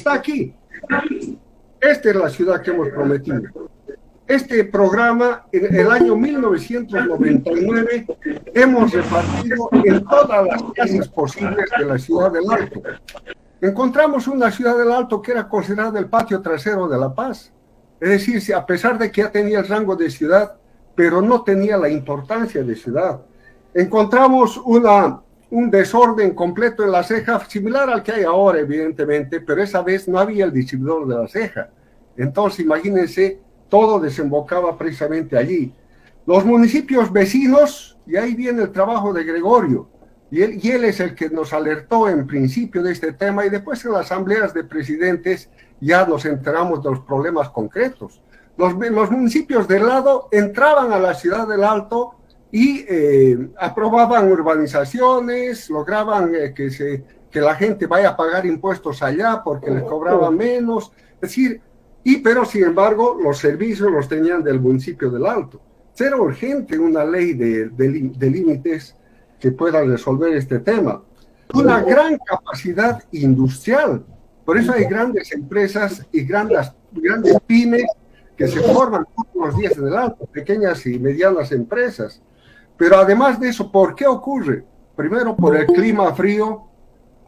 está aquí. Esta es la ciudad que hemos prometido. Este programa, en el año 1999, hemos repartido en todas las casas posibles de la ciudad del Alto. Encontramos una ciudad del Alto que era considerada el patio trasero de La Paz. Es decir, a pesar de que ya tenía el rango de ciudad, pero no tenía la importancia de ciudad. Encontramos un desorden completo en La Ceja, similar al que hay ahora, evidentemente, pero esa vez no había el distribuidor de La Ceja. Entonces, imagínense, todo desembocaba precisamente allí. Los municipios vecinos, y ahí viene el trabajo de Gregorio, y él es el que nos alertó en principio de este tema, y después en las asambleas de presidentes ya nos enteramos de los problemas concretos. Los municipios del lado entraban a la ciudad del Alto y aprobaban urbanizaciones, lograban que la gente vaya a pagar impuestos allá porque les cobraban menos, es decir, pero sin embargo los servicios los tenían del municipio del Alto. Era urgente una ley de límites que pueda resolver este tema. Una gran capacidad industrial, por eso hay grandes empresas y grandes pymes que se forman todos los días en el Alto, pequeñas y medianas empresas. Pero además de eso, ¿por qué ocurre? Primero, por el clima frío,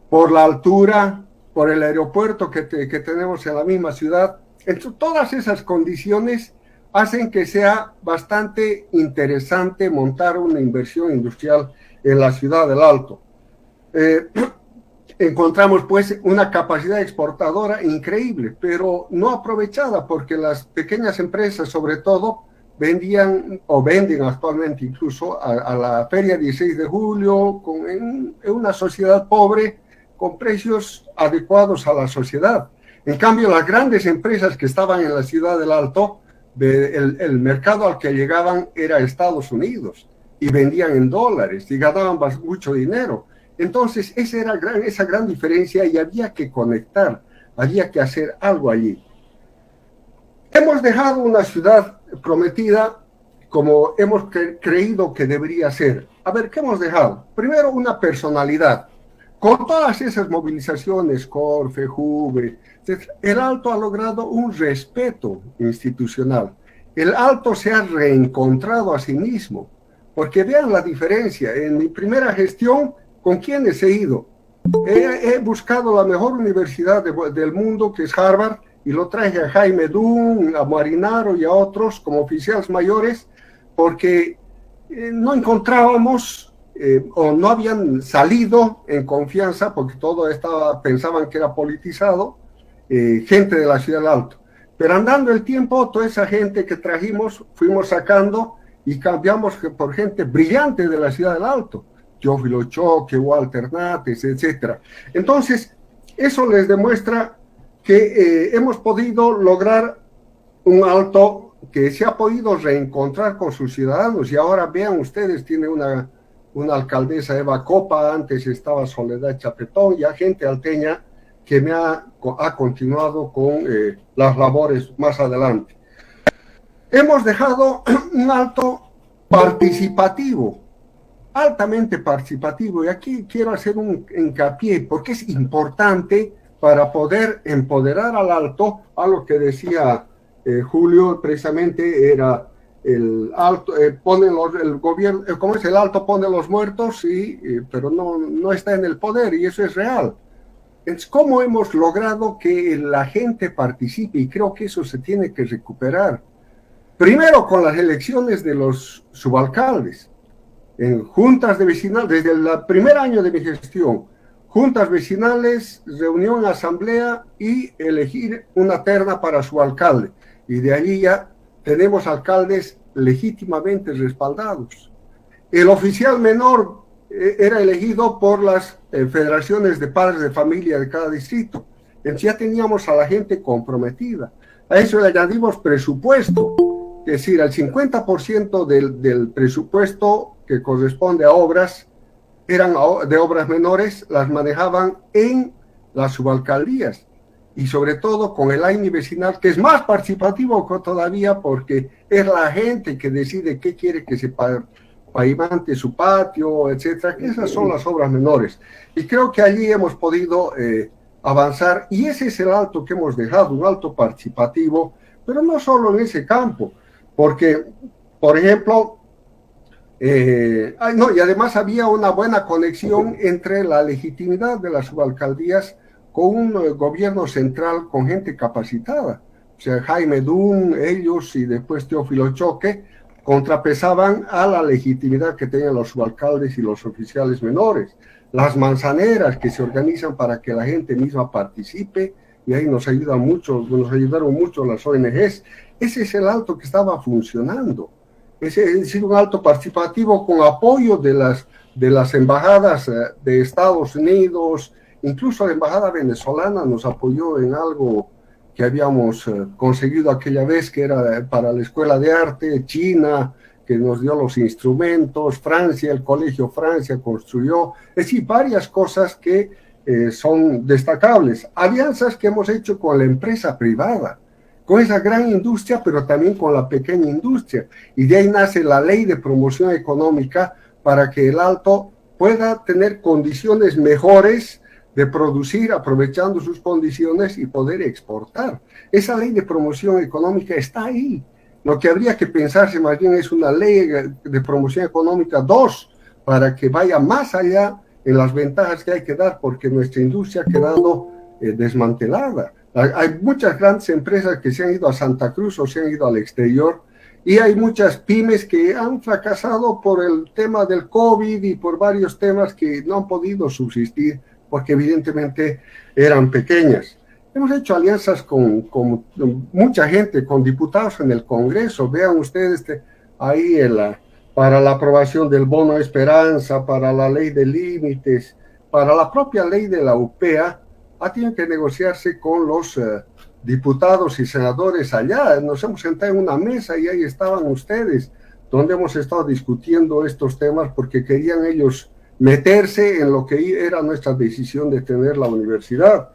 por la altura, por el aeropuerto que tenemos en la misma ciudad. Entonces, todas esas condiciones hacen que sea bastante interesante montar una inversión industrial en la ciudad del Alto. Encontramos pues una capacidad exportadora increíble, pero no aprovechada porque las pequeñas empresas sobre todo vendían o venden actualmente incluso a la Feria 16 de Julio en una sociedad pobre con precios adecuados a la sociedad. En cambio, las grandes empresas que estaban en la ciudad del Alto, el mercado al que llegaban era Estados Unidos y vendían en dólares y ganaban mucho dinero. Entonces, esa gran diferencia y había que conectar, había que hacer algo allí. Hemos dejado una ciudad prometida como hemos creído que debería ser. A ver, ¿qué hemos dejado? Primero, una personalidad. Con todas esas movilizaciones, Corfe, Juve, el Alto ha logrado un respeto institucional. El Alto se ha reencontrado a sí mismo, porque vean la diferencia. En mi primera gestión, ¿con quiénes he ido? He buscado la mejor universidad del mundo, que es Harvard, y lo traje a Jaime Dunn, a Marinaro y a otros como oficiales mayores, porque no encontrábamos o no habían salido en confianza, porque todo pensaban que era politizado, gente de la ciudad del Alto. Pero andando el tiempo, toda esa gente que trajimos, fuimos sacando y cambiamos por gente brillante de la ciudad del Alto. Teófilo Choque, Walter Nates, etc. Entonces, eso les demuestra que hemos podido lograr un Alto que se ha podido reencontrar con sus ciudadanos. Y ahora vean ustedes, tiene una alcaldesa, Eva Copa, antes estaba Soledad Chapetón, ya gente alteña que ha continuado con las labores más adelante. Hemos dejado un Alto participativo, altamente participativo, y aquí quiero hacer un hincapié porque es importante para poder empoderar al Alto. A lo que decía Julio, precisamente era el Alto, el gobierno, ¿cómo es? El Alto pone los muertos, pero no está en el poder, y eso es real. Entonces, ¿cómo hemos logrado que la gente participe? Y creo que eso se tiene que recuperar. Primero, con las elecciones de los subalcaldes, en juntas de vecinal, desde el primer año de mi gestión, juntas vecinales, reunión en asamblea y elegir una terna para su alcalde. Y de allí ya tenemos alcaldes legítimamente respaldados. El oficial menor era elegido por las federaciones de padres de familia de cada distrito. Entonces ya teníamos a la gente comprometida. A eso le añadimos presupuesto, es decir, el 50% del presupuesto que corresponde a obras eran de obras menores, las manejaban en las subalcaldías, y sobre todo con el AINI vecinal, que es más participativo todavía, porque es la gente que decide qué quiere que se pavimante su patio, etcétera. Esas son las obras menores, y creo que allí hemos podido avanzar, y ese es el alto que hemos dejado, un alto participativo, pero no solo en ese campo, porque, por ejemplo, no, y además había una buena conexión entre la legitimidad de las subalcaldías con un gobierno central con gente capacitada. O sea, Jaime Dum, ellos y después Teófilo Choque contrapesaban a la legitimidad que tenían los subalcaldes y los oficiales menores. Las manzaneras que se organizan para que la gente misma participe, y ahí nos ayudan mucho, nos ayudaron mucho las ONGs. Ese es el alto que estaba funcionando. Es decir, un alto participativo con apoyo de las embajadas de Estados Unidos, incluso la embajada venezolana nos apoyó en algo que habíamos conseguido aquella vez, que era para la Escuela de Arte, China, que nos dio los instrumentos, Francia, el Colegio Francia construyó, es decir, varias cosas que son destacables. Alianzas que hemos hecho con la empresa privada, con esa gran industria, pero también con la pequeña industria. Y de ahí nace la ley de promoción económica para que el Alto pueda tener condiciones mejores de producir, aprovechando sus condiciones y poder exportar. Esa ley de promoción económica está ahí. Lo que habría que pensarse más bien es una ley de promoción económica 2, para que vaya más allá en las ventajas que hay que dar, porque nuestra industria ha quedado desmantelada. Hay muchas grandes empresas que se han ido a Santa Cruz o se han ido al exterior, y hay muchas pymes que han fracasado por el tema del COVID y por varios temas que no han podido subsistir porque evidentemente eran pequeñas. Hemos hecho alianzas con mucha gente, con diputados en el Congreso. Vean ustedes ahí para la aprobación del bono de esperanza, para la ley de límites, para la propia ley de la UPEA, ha tenido que negociarse con los diputados y senadores allá. Nos hemos sentado en una mesa y ahí estaban ustedes, donde hemos estado discutiendo estos temas porque querían ellos meterse en lo que era nuestra decisión de tener la universidad.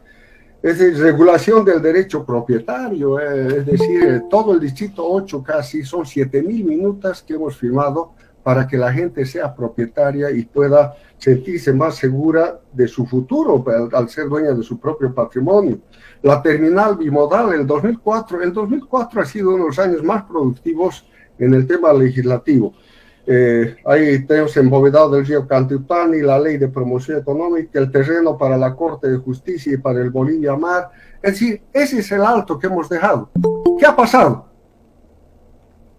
Es decir, regulación del derecho propietario, es decir, todo el distrito 8 casi, son 7,000 minutas que hemos firmado para que la gente sea propietaria y pueda sentirse más segura de su futuro al ser dueña de su propio patrimonio. La terminal bimodal, el 2004 ha sido uno de los años más productivos en el tema legislativo. Ahí tenemos embovedado del río Cantutani, la ley de promoción económica, el terreno para la Corte de Justicia y para el Bolivia Mar. Es decir, ese es el alto que hemos dejado. ¿Qué ha pasado?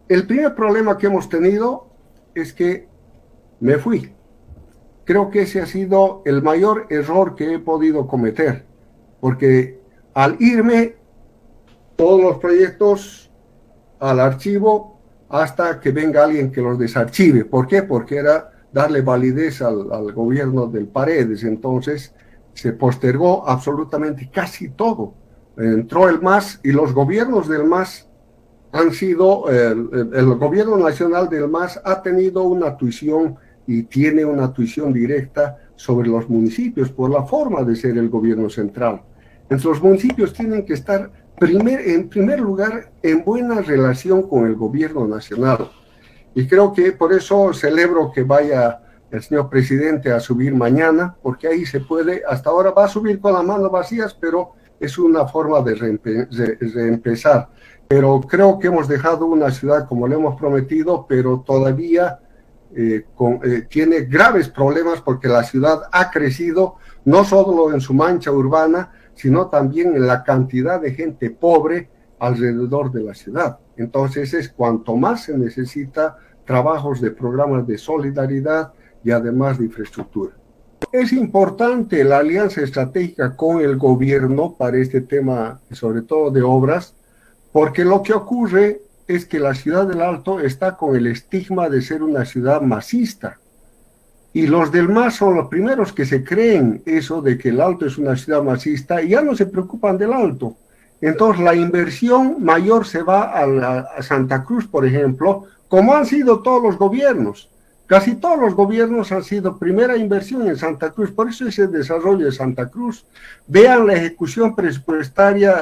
El primer problema que hemos tenido es que me fui. Creo que ese ha sido el mayor error que he podido cometer, porque al irme, todos los proyectos al archivo hasta que venga alguien que los desarchive. ¿Por qué? Porque era darle validez al gobierno del Paredes. Entonces se postergó absolutamente casi todo. Entró el MAS y los gobiernos del MAS han sido, el gobierno nacional del MAS ha tenido una tuición y tiene una tuición directa sobre los municipios por la forma de ser el gobierno central. Entonces los municipios tienen que estar en primer lugar en buena relación con el gobierno nacional. Y creo que por eso celebro que vaya el señor presidente a subir mañana, porque ahí se puede, hasta ahora va a subir con las manos vacías, pero es una forma de reempezar. Pero creo que hemos dejado una ciudad como le hemos prometido, pero todavía tiene graves problemas porque la ciudad ha crecido, no solo en su mancha urbana, sino también en la cantidad de gente pobre alrededor de la ciudad. Entonces es cuanto más se necesita trabajos de programas de solidaridad y además de infraestructura. Es importante la alianza estratégica con el gobierno para este tema, sobre todo de obras, porque lo que ocurre es que la ciudad del Alto está con el estigma de ser una ciudad masista. Y los del MAS son los primeros que se creen eso de que el Alto es una ciudad masista y ya no se preocupan del Alto. Entonces la inversión mayor se va a Santa Cruz, por ejemplo, como han sido todos los gobiernos. Casi todos los gobiernos han sido primera inversión en Santa Cruz, por eso es el desarrollo de Santa Cruz. Vean la ejecución presupuestaria,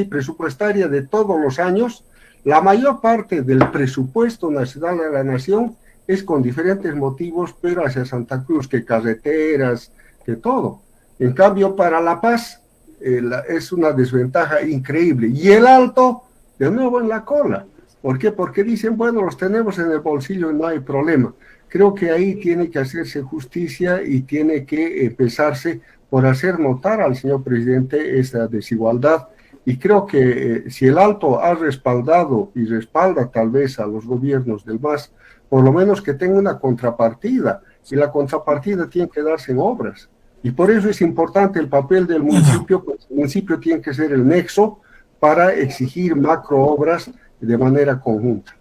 presupuestaria de todos los años. La mayor parte del presupuesto nacional de la nación es con diferentes motivos, pero hacia Santa Cruz, que carreteras, que todo. En cambio, para La Paz, es una desventaja increíble. Y el alto, de nuevo en la cola. ¿Por qué? Porque dicen, bueno, los tenemos en el bolsillo y no hay problema. Creo que ahí tiene que hacerse justicia y tiene que empezarse por hacer notar al señor presidente esta desigualdad. Y creo que si el alto ha respaldado y respalda tal vez a los gobiernos del MAS, por lo menos que tenga una contrapartida. Y la contrapartida tiene que darse en obras. Y por eso es importante el papel del municipio, pues el municipio tiene que ser el nexo para exigir macroobras de manera conjunta.